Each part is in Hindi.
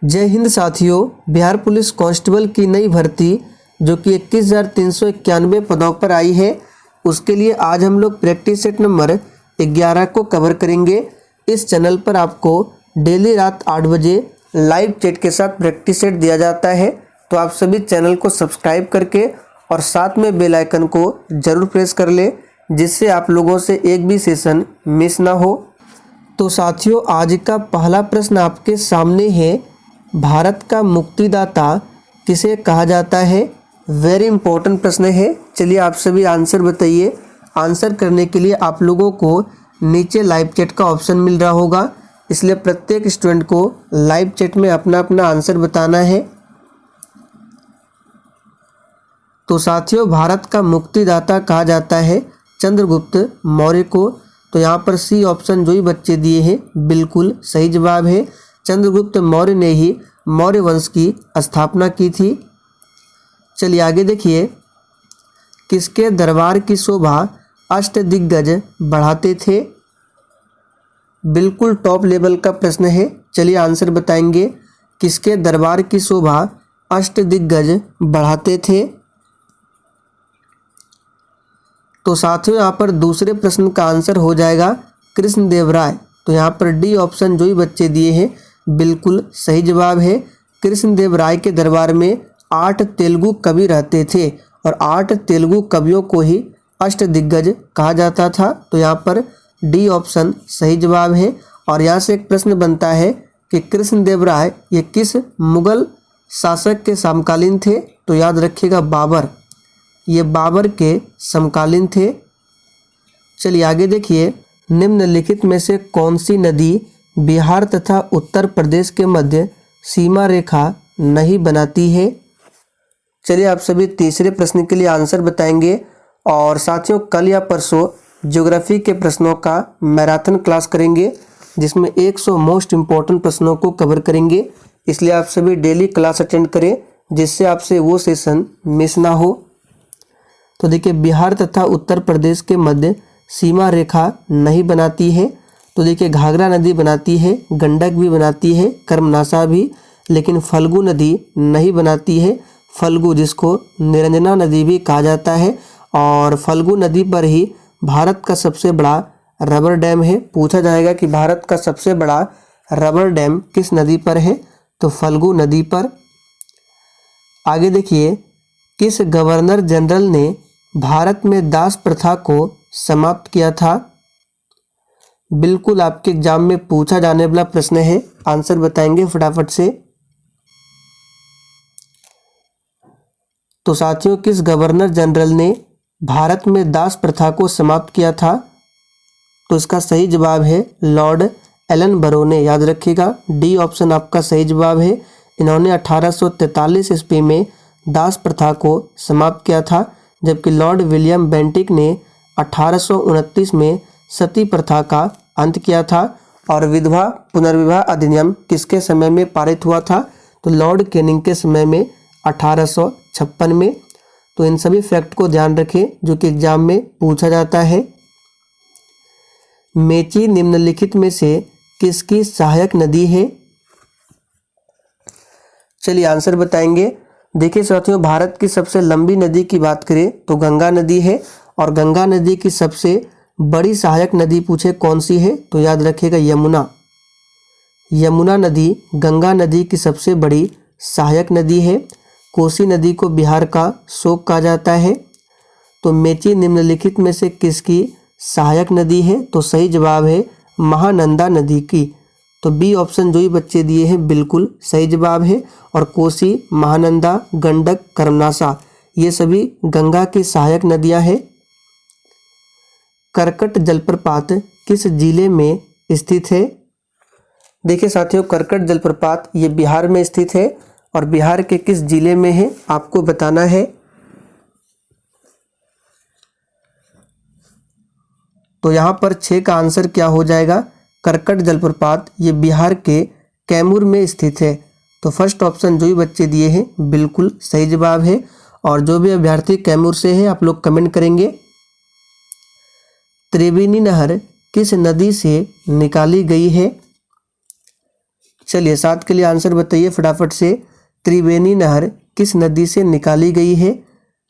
जय हिंद साथियों। बिहार पुलिस कांस्टेबल की नई भर्ती जो कि 21,391 पदों पर आई है, उसके लिए आज हम लोग प्रैक्टिस सेट नंबर 11 को कवर करेंगे। इस चैनल पर आपको डेली रात 8 बजे लाइव चैट के साथ प्रैक्टिस सेट दिया जाता है, तो आप सभी चैनल को सब्सक्राइब करके और साथ में बेल आइकन को ज़रूर प्रेस कर ले, जिससे आप लोगों से एक भी सेशन मिस ना हो। तो साथियों, आज का पहला प्रश्न आपके सामने है, भारत का मुक्तिदाता किसे कहा जाता है। वेरी इंपॉर्टेंट प्रश्न है। चलिए आप सभी आंसर बताइए। आंसर करने के लिए आप लोगों को नीचे लाइव चैट का ऑप्शन मिल रहा होगा, इसलिए प्रत्येक स्टूडेंट को लाइव चैट में अपना अपना आंसर बताना है। तो साथियों, भारत का मुक्तिदाता कहा जाता है चंद्रगुप्त मौर्य को। तो यहाँ पर सी ऑप्शन जो ही बच्चे दिए हैं बिल्कुल सही जवाब है। चंद्रगुप्त मौर्य ने ही मौर्य वंश की स्थापना की थी। चलिए आगे देखिए, किसके दरबार की शोभा अष्टदिग्गज बढ़ाते थे। बिल्कुल टॉप लेवल का प्रश्न है। चलिए आंसर बताएंगे। किसके दरबार की शोभा अष्टदिग्गज बढ़ाते थे। तो साथियों, यहाँ पर दूसरे प्रश्न का आंसर हो जाएगा कृष्णदेव राय। तो यहाँ पर डी ऑप्शन जो ही बच्चे दिए हैं बिल्कुल सही जवाब है। कृष्णदेव राय के दरबार में 8 तेलुगु कवि रहते थे और 8 तेलुगु कवियों को ही अष्टदिग्गज कहा जाता था। तो यहाँ पर डी ऑप्शन सही जवाब है। और यहाँ से एक प्रश्न बनता है कि कृष्णदेव राय ये किस मुगल शासक के समकालीन थे। तो याद रखिएगा बाबर, ये बाबर के समकालीन थे। चलिए आगे देखिए, निम्नलिखित में से कौन सी नदी बिहार तथा उत्तर प्रदेश के मध्य सीमा रेखा नहीं बनाती है। चलिए आप सभी तीसरे प्रश्न के लिए आंसर बताएंगे। और साथियों, कल या परसों ज्योग्राफी के प्रश्नों का मैराथन क्लास करेंगे, जिसमें 100 मोस्ट इम्पोर्टेंट प्रश्नों को कवर करेंगे। इसलिए आप सभी डेली क्लास अटेंड करें, जिससे आपसे वो सेशन मिस ना हो। तो देखिए, बिहार तथा उत्तर प्रदेश के मध्य सीमा रेखा नहीं बनाती है। तो देखिए, घाघरा नदी बनाती है, गंडक भी बनाती है, कर्मनाशा भी, लेकिन फल्गु नदी नहीं बनाती है। फल्गु जिसको निरंजना नदी भी कहा जाता है, और फल्गु नदी पर ही भारत का सबसे बड़ा रबर डैम है। पूछा जाएगा कि भारत का सबसे बड़ा रबर डैम किस नदी पर है, तो फल्गु नदी पर। आगे देखिए, किस गवर्नर जनरल ने भारत में दास प्रथा को समाप्त किया था। बिल्कुल आपके एग्जाम में पूछा जाने वाला प्रश्न है। आंसर बताएंगे फटाफट से। तो साथियों, किस गवर्नर जनरल ने भारत में दास प्रथा को समाप्त किया था। तो इसका सही जवाब है लॉर्ड एलन बरो ने। याद रखिएगा, डी ऑप्शन आपका सही जवाब है। इन्होंने 1843 ईस्वी में दास प्रथा को समाप्त किया था, जबकि लॉर्ड विलियम बेंटिक ने 1829 में सती प्रथा का अंत किया था। और विधवा पुनर्विवाह अधिनियम किसके समय में पारित हुआ था। तो लॉर्ड कैनिंग के समय में 1856 में। तो इन सभी फैक्ट को ध्यान रखें जो कि एग्जाम में पूछा जाता है। मेची निम्नलिखित में से किसकी सहायक नदी है। चलिए आंसर बताएंगे। देखिए साथियों, भारत की सबसे लंबी नदी की बात करें तो गंगा नदी है, और गंगा नदी की सबसे बड़ी सहायक नदी पूछे कौन सी है, तो याद रखिएगा यमुना। यमुना नदी गंगा नदी की सबसे बड़ी सहायक नदी है। कोसी नदी को बिहार का शोक कहा जाता है। तो मेची निम्नलिखित में से किसकी सहायक नदी है, तो सही जवाब है महानंदा नदी की। तो बी ऑप्शन जो ही बच्चे दिए हैं बिल्कुल सही जवाब है। और कोसी, महानंदा, गंडक, कर्मनाशा ये सभी गंगा की सहायक नदियां हैं। करकट जलप्रपात किस जिले में स्थित है। देखिए साथियों, करकट जलप्रपात ये बिहार में स्थित है, और बिहार के किस जिले में है आपको बताना है। तो यहाँ पर 6 का आंसर क्या हो जाएगा। करकट जलप्रपात ये बिहार के कैमूर में स्थित है। तो फर्स्ट ऑप्शन जो ही बच्चे दिए हैं बिल्कुल सही जवाब है। और जो भी अभ्यर्थी कैमूर से है आप लोग कमेंट करेंगे। त्रिवेणी नहर किस नदी से निकाली गई है। चलिए 7 के लिए आंसर बताइए फटाफट से। त्रिवेणी नहर किस नदी से निकाली गई है?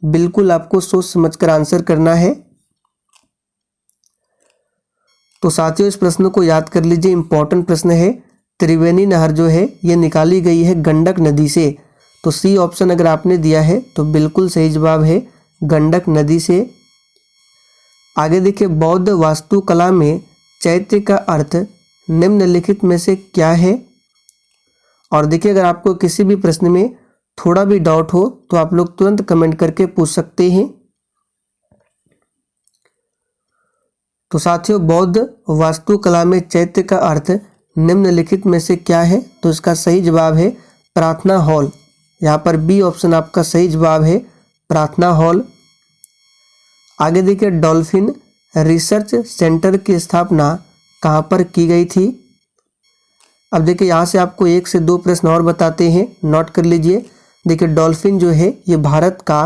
बिल्कुल आपको सोच समझकर आंसर करना है। तो साथियों इस प्रश्न को याद कर लीजिए, इंपॉर्टेंट प्रश्न है। त्रिवेणी नहर जो है ये निकाली गई है गंडक नदी से। तो सी ऑप्शन अगर आपने दिया है तो बिल्कुल सही जवाब है गंडक नदी से। आगे देखिए, बौद्ध वास्तुकला में चैत्य का अर्थ निम्नलिखित में से क्या है? और देखिए, अगर आपको किसी भी प्रश्न में थोड़ा भी डाउट हो तो आप लोग तुरंत कमेंट करके पूछ सकते हैं। तो साथियों, बौद्ध वास्तुकला में चैत्य का अर्थ निम्नलिखित में से क्या है? तो इसका सही जवाब है प्रार्थना हॉल। यहाँ पर बी ऑप्शन आपका सही जवाब है, प्रार्थना हॉल। आगे देखिए, डॉल्फिन रिसर्च सेंटर की स्थापना कहाँ पर की गई थी? अब देखिए, यहाँ से आपको 1 से 2 प्रश्न और बताते हैं, नोट कर लीजिए। देखिए, डॉल्फिन जो है ये भारत का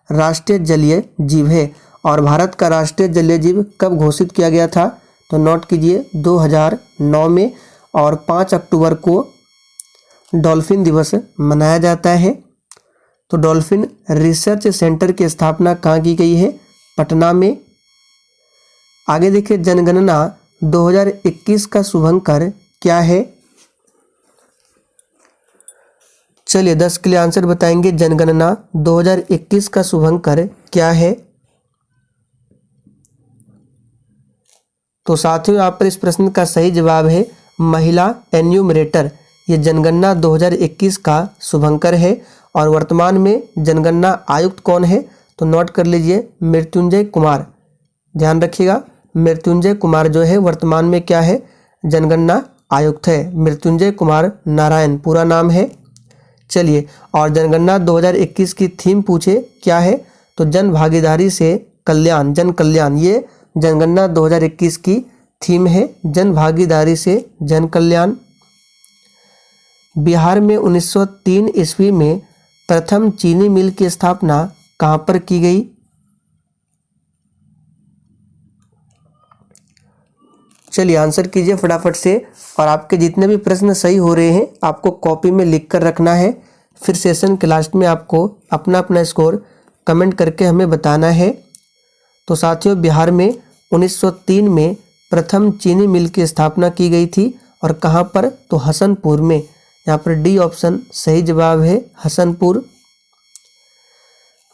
राष्ट्रीय जलीय जीव है। और भारत का राष्ट्रीय जलीय जीव कब घोषित किया गया था? तो नोट कीजिए 2009 में, और 5 अक्टूबर को डॉल्फिन दिवस मनाया जाता है। तो डॉल्फिन रिसर्च सेंटर की स्थापना कहाँ की गई है? पटना में। आगे देखिए, जनगणना 2021 का शुभंकर क्या है? चलिए 10 के लिए आंसर बताएंगे, जनगणना 2021 का शुभंकर क्या है? तो साथियों यहाँ पर इस प्रश्न का सही जवाब है महिला एन्यूमरेटर। ये जनगणना 2021 का शुभंकर है। और वर्तमान में जनगणना आयुक्त कौन है? तो नोट कर लीजिए मृत्युंजय कुमार। ध्यान रखिएगा, मृत्युंजय कुमार जो है वर्तमान में क्या है? जनगणना आयुक्त है। मृत्युंजय कुमार नारायण पूरा नाम है। चलिए, और जनगणना 2021 की थीम पूछे क्या है? तो जन भागीदारी से कल्याण, जन कल्याण, ये जनगणना 2021 की थीम है, जन भागीदारी से जन कल्याण। बिहार में 1903 ईस्वी में प्रथम चीनी मिल की स्थापना कहाँ पर की गई? चलिए आंसर कीजिए फटाफट से। और आपके जितने भी प्रश्न सही हो रहे हैं आपको कॉपी में लिख कर रखना है। फिर सेशन के लास्ट में आपको अपना अपना स्कोर कमेंट करके हमें बताना है। तो साथियों, बिहार में 1903 में प्रथम चीनी मिल की स्थापना की गई थी। और कहाँ पर? तो हसनपुर में। यहाँ पर डी ऑप्शन सही जवाब है, हसनपुर।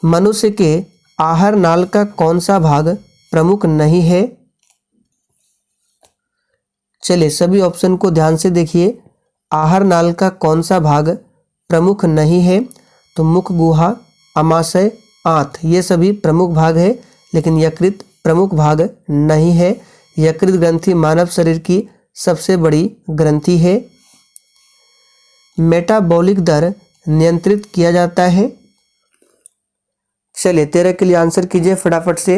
मनुष्य के आहार नाल का कौन सा भाग प्रमुख नहीं है? चलिए सभी ऑप्शन को ध्यान से देखिए। आहार नाल का कौन सा भाग प्रमुख नहीं है? तो मुख, गुहा, अमाशय, आंत, ये सभी प्रमुख भाग है, लेकिन यकृत प्रमुख भाग नहीं है। यकृत ग्रंथि मानव शरीर की सबसे बड़ी ग्रंथि है। मेटाबॉलिक दर नियंत्रित किया जाता है। चलिए 13 के लिए आंसर कीजिए फटाफट से।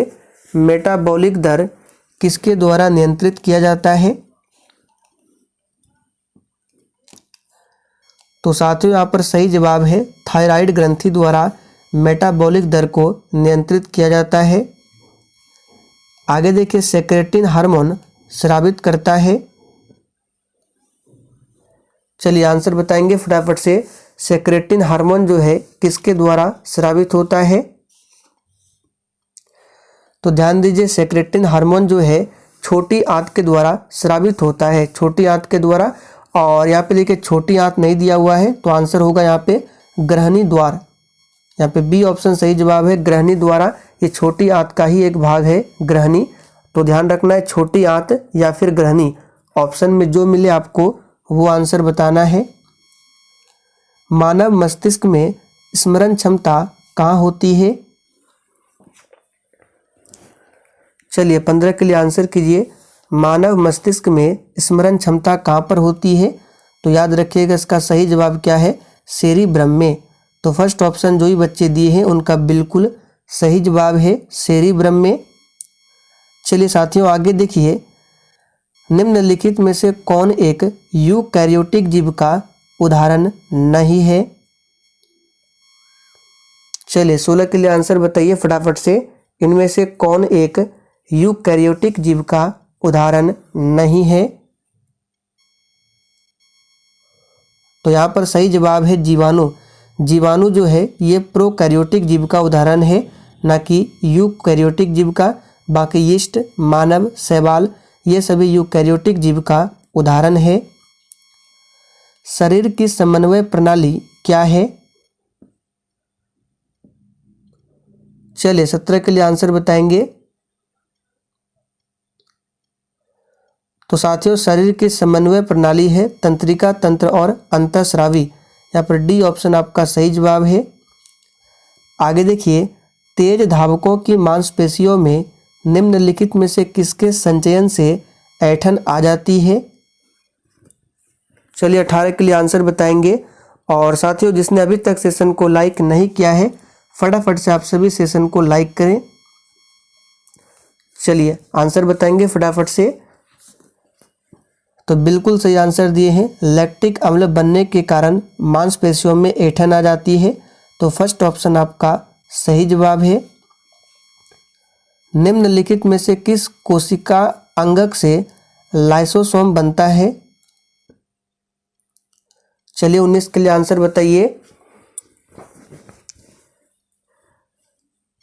मेटाबॉलिक दर किसके द्वारा नियंत्रित किया जाता है? तो साथियों यहाँ पर सही जवाब है थायराइड ग्रंथि द्वारा मेटाबॉलिक दर को नियंत्रित किया जाता है। आगे देखिए, सेक्रेटिन हार्मोन स्रावित करता है। चलिए आंसर बताएंगे फटाफट से। सेक्रेटिन हार्मोन जो है किसके द्वारा स्रावित होता है? तो ध्यान दीजिए, सेक्रेटिन हार्मोन जो है छोटी आंत के द्वारा स्रावित होता है, छोटी आंत के द्वारा। और यहाँ पे देखिए छोटी आंत नहीं दिया हुआ है, तो आंसर होगा यहाँ पे ग्रहणी द्वार। यहाँ पे बी ऑप्शन सही जवाब है, ग्रहणी द्वारा। ये छोटी आंत का ही एक भाग है ग्रहणी। तो ध्यान रखना है, छोटी आंत या फिर ग्रहणी, ऑप्शन में जो मिले आपको वो आंसर बताना है। मानव मस्तिष्क में स्मरण क्षमता कहाँ होती है? चलिए 15 के लिए आंसर कीजिए। मानव मस्तिष्क में स्मरण क्षमता कहाँ पर होती है? तो याद रखिएगा इसका सही जवाब क्या है? सेरिब्रम में। तो फर्स्ट ऑप्शन जो ही बच्चे दिए हैं उनका बिल्कुल सही जवाब है सेरिब्रम में। चलिए साथियों आगे देखिए, निम्नलिखित में से कौन एक यूकैरियोटिक जीव का उदाहरण नहीं है? चलिए 16 के लिए आंसर बताइए फटाफट से। इनमें से कौन एक यूकैरियोटिक जीव का उदाहरण नहीं है? तो यहाँ पर सही जवाब है जीवाणु। जीवाणु जो है ये प्रोकैरियोटिक जीव का उदाहरण है, ना कि यूकैरियोटिक जीव का। बाकी यीस्ट, मानव, शैवाल ये सभी यूकैरियोटिक जीव का उदाहरण है। शरीर की समन्वय प्रणाली क्या है? चलिए 17 के लिए आंसर बताएंगे। तो साथियों शरीर की समन्वय प्रणाली है तंत्रिका तंत्र और अंतःस्रावी। यहाँ पर डी ऑप्शन आपका सही जवाब है। आगे देखिए, तेज धावकों की मांसपेशियों में निम्नलिखित में से किसके संचयन से ऐंठन आ जाती है? चलिए 18 के लिए आंसर बताएंगे। और साथियों जिसने अभी तक सेशन को लाइक नहीं किया है फटाफट से आप सभी सेशन को लाइक करें। चलिए आंसर बताएंगे फटाफट से। तो बिल्कुल सही आंसर दिए हैं, लैक्टिक अम्ल बनने के कारण मांसपेशियों में ऐंठन आ जाती है। तो फर्स्ट ऑप्शन आपका सही जवाब है। निम्नलिखित में से किस कोशिका अंगक से लाइसोसोम बनता है? चलिए 19 के लिए आंसर बताइए।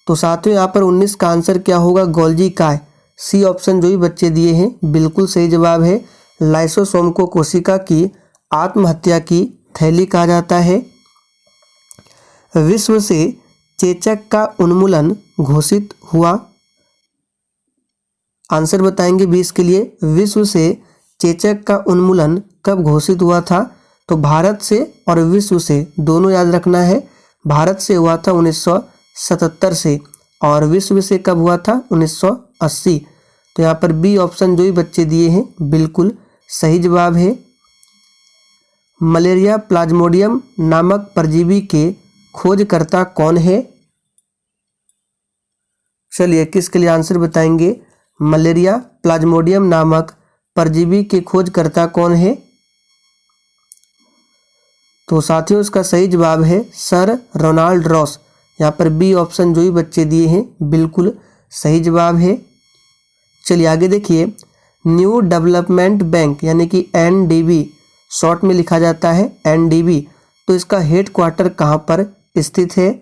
तो साथियों यहाँ पर 19 का आंसर क्या होगा? गोल्जी काय। सी ऑप्शन जो भी बच्चे दिए हैं बिल्कुल सही जवाब है। लाइसोसोम को कोशिका की आत्महत्या की थैली कहा जाता है। विश्व से चेचक का उन्मूलन घोषित हुआ। आंसर बताएंगे 20 के लिए। विश्व से चेचक का उन्मूलन कब घोषित हुआ था? तो भारत से और विश्व से दोनों याद रखना है। भारत से हुआ था 1977 से और विश्व से कब हुआ था? 1980। तो यहाँ पर बी ऑप्शन जो भी बच्चे दिए हैं बिल्कुल सही जवाब है। मलेरिया प्लाज्मोडियम नामक परजीवी के खोजकर्ता कौन है? चलिए किसके लिए आंसर बताएंगे? मलेरिया प्लाज्मोडियम नामक परजीवी के खोजकर्ता कौन है? तो साथियों इसका सही जवाब है सर रोनाल्ड रॉस। यहाँ पर बी ऑप्शन जो भी बच्चे दिए हैं बिल्कुल सही जवाब है। चलिए आगे देखिए, न्यू डेवलपमेंट बैंक यानी कि एनडीबी शॉर्ट में लिखा जाता है एनडीबी, तो इसका हेड क्वार्टर कहाँ पर स्थित है?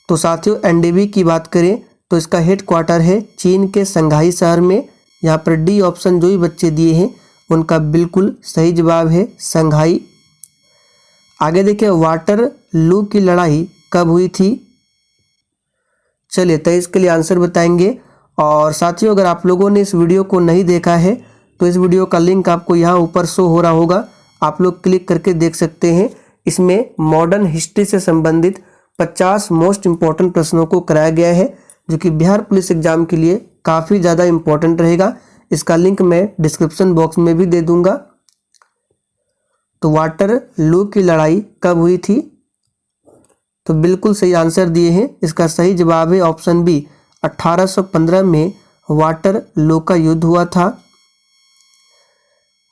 तो साथियों एनडीबी की बात करें तो इसका हेड क्वार्टर है चीन के शंघाई शहर में। यहाँ पर डी ऑप्शन जो भी बच्चे दिए हैं उनका बिल्कुल सही जवाब है शंघाई। आगे देखिए, वाटर लू की लड़ाई कब हुई थी? चलिए 23 के लिए आंसर बताएंगे। और साथियों अगर आप लोगों ने इस वीडियो को नहीं देखा है तो इस वीडियो का लिंक आपको यहाँ ऊपर शो हो रहा होगा, आप लोग क्लिक करके देख सकते हैं। इसमें मॉडर्न हिस्ट्री से संबंधित 50 मोस्ट इम्पॉर्टेंट प्रश्नों को कराया गया है जो कि बिहार पुलिस एग्जाम के लिए काफ़ी ज़्यादा इम्पोर्टेंट रहेगा। इसका लिंक मैं डिस्क्रिप्शन बॉक्स में भी दे दूंगा। तो वाटर लू की लड़ाई कब हुई थी? तो बिल्कुल सही आंसर दिए हैं। इसका सही जवाब है ऑप्शन बी, 1815 में वाटर लू का युद्ध हुआ था।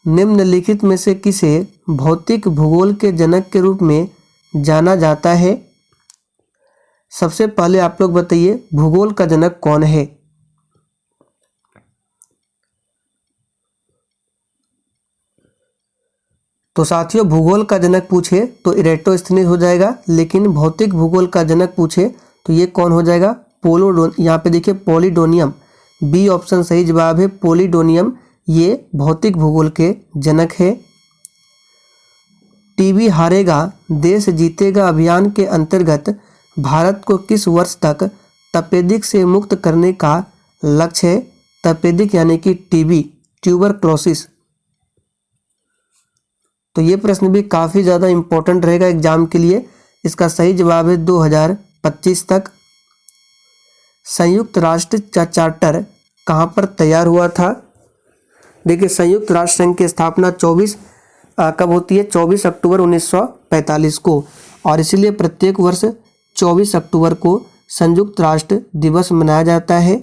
निम्नलिखित में से किसे भौतिक भूगोल के जनक के रूप में जाना जाता है? सबसे पहले आप लोग बताइए भूगोल का जनक कौन है? तो साथियों भूगोल का जनक पूछे तो इरेटोस्थनीज हो जाएगा, लेकिन भौतिक भूगोल का जनक पूछे तो ये कौन हो जाएगा? यहाँ पे देखिए पॉलीडोनियम। बी ऑप्शन सही जवाब है पॉलीडोनियम, ये भौतिक भूगोल के जनक है। टीबी हारेगा देश जीतेगा अभियान के अंतर्गत भारत को किस वर्ष तक तपेदिक से मुक्त करने का लक्ष्य है? तपेदिक यानी कि टीबी, ट्यूबरक्लोसिस। तो ये प्रश्न भी काफ़ी ज़्यादा इम्पोर्टेंट रहेगा एग्जाम के लिए। इसका सही जवाब है 2025 तक। संयुक्त राष्ट्र चार्टर कहाँ पर तैयार हुआ था? देखिए संयुक्त राष्ट्र संघ की स्थापना कब होती है? 24 अक्टूबर 1945 को, और इसीलिए प्रत्येक वर्ष 24 अक्टूबर को संयुक्त राष्ट्र दिवस मनाया जाता है।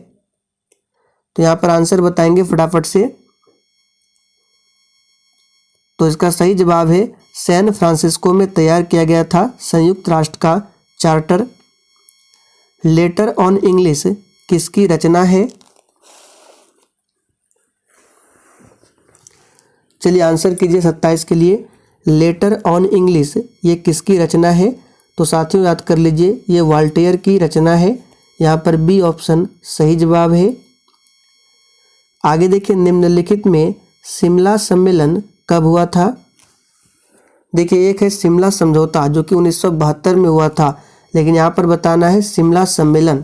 तो यहाँ पर आंसर बताएंगे फटाफट से। तो इसका सही जवाब है सैन फ्रांसिस्को में तैयार किया गया था संयुक्त राष्ट्र का चार्टर। लेटर ऑन इंग्लिश किसकी रचना है? चलिए आंसर कीजिए 27 के लिए। लेटर ऑन इंग्लिश ये किसकी रचना है? तो साथियों याद कर लीजिए ये वॉल्टेयर की रचना है। यहाँ पर बी ऑप्शन सही जवाब है। आगे देखिए, निम्नलिखित में शिमला सम्मेलन कब हुआ था? देखिए, एक है शिमला समझौता जो कि 1972 में हुआ था, लेकिन यहाँ पर बताना है शिमला सम्मेलन।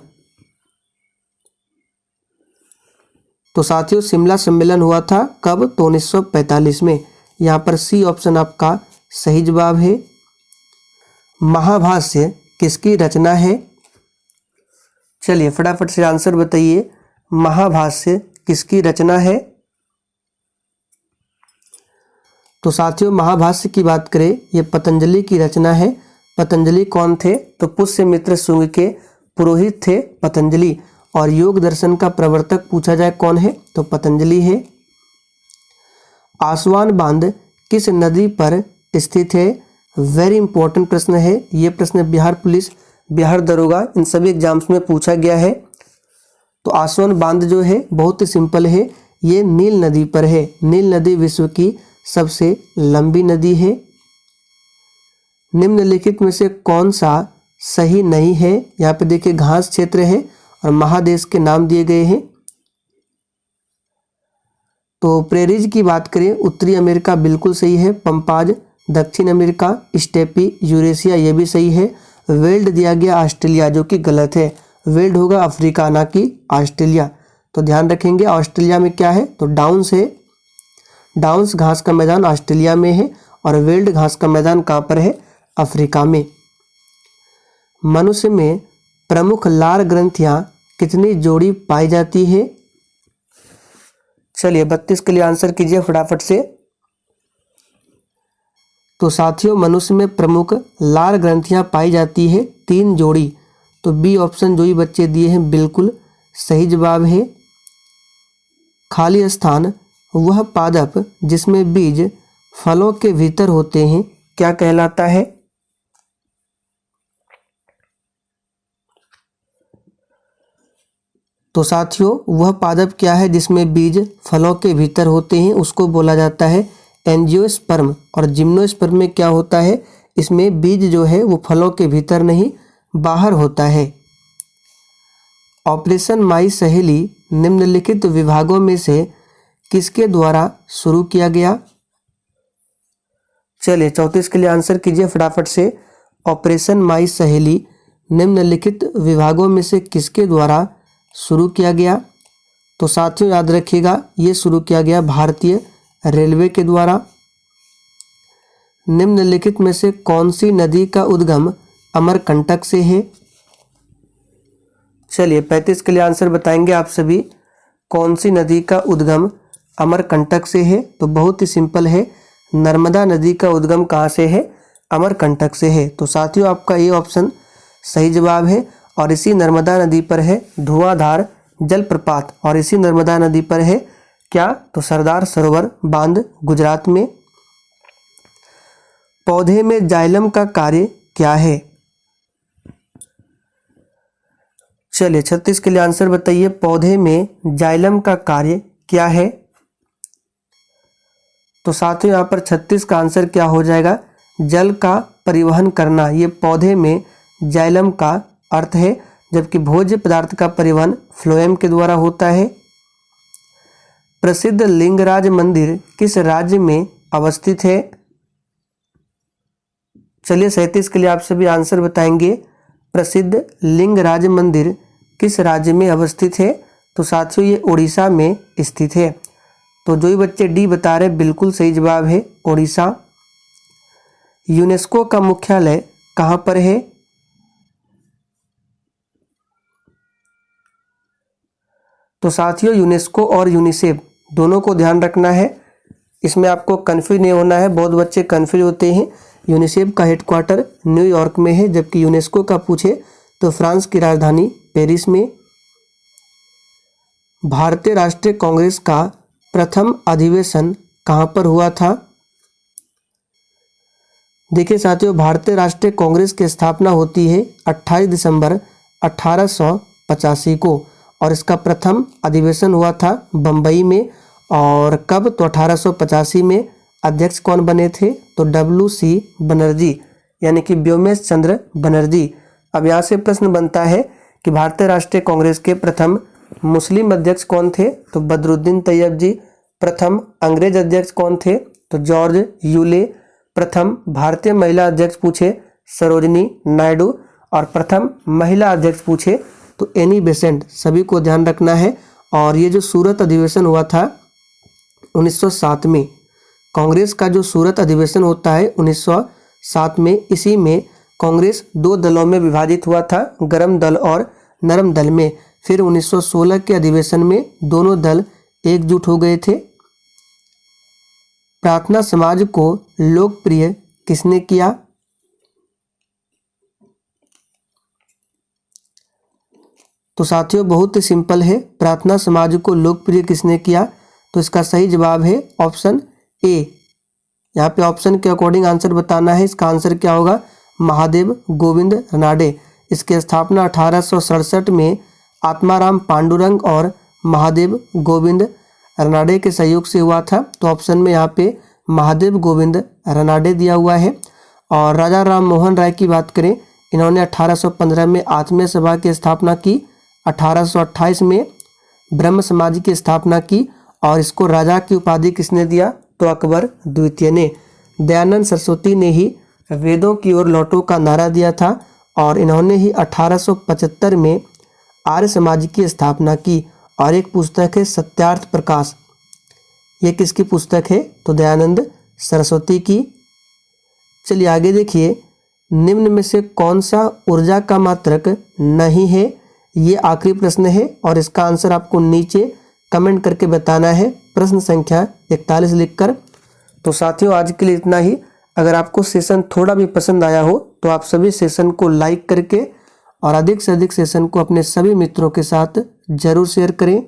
तो साथियों शिमला सम्मेलन हुआ था कब? तो 1945 में। यहाँ पर सी ऑप्शन आपका सही जवाब है। महाभाष्य किसकी रचना है? चलिए फटाफट से आंसर बताइए, महाभाष्य किसकी रचना है? तो साथियों महाभाष्य की बात करें, ये पतंजलि की रचना है। पतंजलि कौन थे? तो पुष्यमित्र शुंग के पुरोहित थे पतंजलि। और योग दर्शन का प्रवर्तक पूछा जाए कौन है? तो पतंजलि है। आसवान बांध किस नदी पर स्थित है? वेरी इंपॉर्टेंट प्रश्न है ये प्रश्न। बिहार पुलिस, बिहार दरोगा, इन सभी एग्जाम्स में पूछा गया है। तो आसवान बांध जो है बहुत ही सिंपल है, ये नील नदी पर है। नील नदी विश्व की सबसे लंबी नदी है। निम्नलिखित में से कौन सा सही नहीं है? यहाँ पे देखिए घास क्षेत्र है और महादेश के नाम दिए गए हैं। तो प्रेरीज की बात करें, उत्तरी अमेरिका बिल्कुल सही है। पंपाज दक्षिण अमेरिका, स्टेपी यूरेशिया ये भी सही है। वेल्ड दिया गया ऑस्ट्रेलिया जो कि गलत है। वेल्ड होगा अफ्रीका ना कि ऑस्ट्रेलिया। तो ध्यान रखेंगे ऑस्ट्रेलिया में क्या है? तो डाउन्स है। डाउन्स घास का मैदान ऑस्ट्रेलिया में है और वेल्ड घास का मैदान कहाँ पर है? अफ्रीका में। मनुष्य में प्रमुख लार ग्रंथियां कितनी जोड़ी पाई जाती है? चलिए 32 के लिए आंसर कीजिए फटाफट से। तो साथियों मनुष्य में प्रमुख लार ग्रंथियां पाई जाती है 3 जोड़ी। तो बी ऑप्शन जो ही बच्चे दिए हैं बिल्कुल सही जवाब है। खाली स्थान वह पादप जिसमें बीज फलों के भीतर होते हैं क्या कहलाता है? तो साथियों वह पादप क्या है जिसमें बीज फलों के भीतर होते हैं? उसको बोला जाता है एंजियोस्पर्म। और जिम्नोस्पर्म में क्या होता है? इसमें बीज जो है वो फलों के भीतर नहीं बाहर होता है। ऑपरेशन माई सहेली निम्नलिखित विभागों में से किसके द्वारा शुरू किया गया? चलिए 34 के लिए आंसर कीजिए फटाफट से। ऑपरेशन माई सहेली निम्नलिखित विभागों में से किसके द्वारा शुरू किया गया? तो साथियों याद रखिएगा ये शुरू किया गया भारतीय रेलवे के द्वारा। निम्नलिखित में से कौन सी नदी का उद्गम अमरकंटक से है? चलिए 35 के लिए आंसर बताएंगे आप सभी। कौन सी नदी का उद्गम अमरकंटक से है? तो बहुत ही सिंपल है, नर्मदा नदी का उद्गम कहाँ से है? अमरकंटक से है। तो साथियों आपका ये ऑप्शन सही जवाब है। और इसी नर्मदा नदी पर है धुआंधार जलप्रपात। और इसी नर्मदा नदी पर है क्या? तो सरदार सरोवर बांध गुजरात में। पौधे में जाइलम का कार्य क्या है? चलिए 36 के लिए आंसर बताइए। पौधे में जाइलम का कार्य क्या है? तो साथियों यहाँ पर 36 का आंसर क्या हो जाएगा? जल का परिवहन करना। ये पौधे में जाइलम का अर्थ है, जबकि भोज्य पदार्थ का परिवहन फ्लोएम के द्वारा होता है। प्रसिद्ध लिंगराज मंदिर किस राज्य में अवस्थित है? चलिए 37 के लिए आप सभी आंसर बताएंगे। प्रसिद्ध लिंगराज मंदिर किस राज्य में अवस्थित है? तो साथियों ये उड़ीसा में स्थित है। तो जो ही बच्चे डी बता रहे बिल्कुल सही जवाब है उड़ीसा। यूनेस्को का मुख्यालय कहाँ पर है? तो साथियों यूनेस्को और यूनिसेफ दोनों को ध्यान रखना है, इसमें आपको कंफ्यूज नहीं होना है। बहुत बच्चे कंफ्यूज होते हैं। यूनिसेफ का हेडक्वार्टर न्यूयॉर्क में है, जबकि यूनेस्को का पूछे तो फ्रांस की राजधानी पेरिस में। भारतीय राष्ट्रीय कांग्रेस का प्रथम अधिवेशन कहाँ पर हुआ था? देखिए साथियों भारतीय राष्ट्रीय कांग्रेस की स्थापना होती है 28 दिसंबर 1885 को और इसका प्रथम अधिवेशन हुआ था बम्बई में। और कब, तो 1885 में। अध्यक्ष कौन बने थे, तो WC बनर्जी, यानी कि व्योमेश चंद्र बनर्जी। अब यहाँ से प्रश्न बनता है कि भारतीय राष्ट्रीय कांग्रेस के प्रथम मुस्लिम अध्यक्ष कौन थे, तो बदरुद्दीन तैयब जी। प्रथम अंग्रेज अध्यक्ष कौन थे, तो जॉर्ज यूले। प्रथम भारतीय महिला अध्यक्ष पूछे, सरोजनी नायडू। और प्रथम महिला अध्यक्ष पूछे तो एनी बेसेंट। सभी को ध्यान रखना है। और ये जो सूरत अधिवेशन हुआ था 1907 में, कांग्रेस का जो सूरत अधिवेशन होता है 1907 में, इसी में कांग्रेस 2 दलों में विभाजित हुआ था, गर्म दल और नरम दल में। फिर 1916 के अधिवेशन में दोनों दल एकजुट हो गए थे। प्रार्थना समाज को लोकप्रिय किसने किया, तो साथियों बहुत ही सिंपल है। प्रार्थना समाज को लोकप्रिय किसने किया, तो इसका सही जवाब है ऑप्शन ए। यहाँ पे ऑप्शन के अकॉर्डिंग आंसर बताना है। इसका आंसर क्या होगा, महादेव गोविंद रानडे। इसकी स्थापना 1867 में आत्माराम पांडुरंग और महादेव गोविंद रानडे के सहयोग से हुआ था। तो ऑप्शन में यहाँ पे महादेव गोविंद रानडे दिया हुआ है। और राजा राम मोहन राय की बात करें, इन्होंने 1815 में आत्मीय सभा की स्थापना की, 1828 में ब्रह्म समाज की स्थापना की। और इसको राजा की उपाधि किसने दिया, तो अकबर द्वितीय ने। दयानंद सरस्वती ने ही वेदों की ओर लौटो का नारा दिया था और इन्होंने ही 1875 में आर्य समाज की स्थापना की। और एक पुस्तक है सत्यार्थ प्रकाश, ये किसकी पुस्तक है, तो दयानंद सरस्वती की। चलिए आगे देखिए, निम्न में से कौन सा ऊर्जा का मात्रक नहीं है, ये आखिरी प्रश्न है और इसका आंसर आपको नीचे कमेंट करके बताना है, प्रश्न संख्या 41 लिखकर। तो साथियों आज के लिए इतना ही। अगर आपको सेशन थोड़ा भी पसंद आया हो तो आप सभी सेशन को लाइक करके और अधिक से अधिक सेशन को अपने सभी मित्रों के साथ जरूर शेयर करें।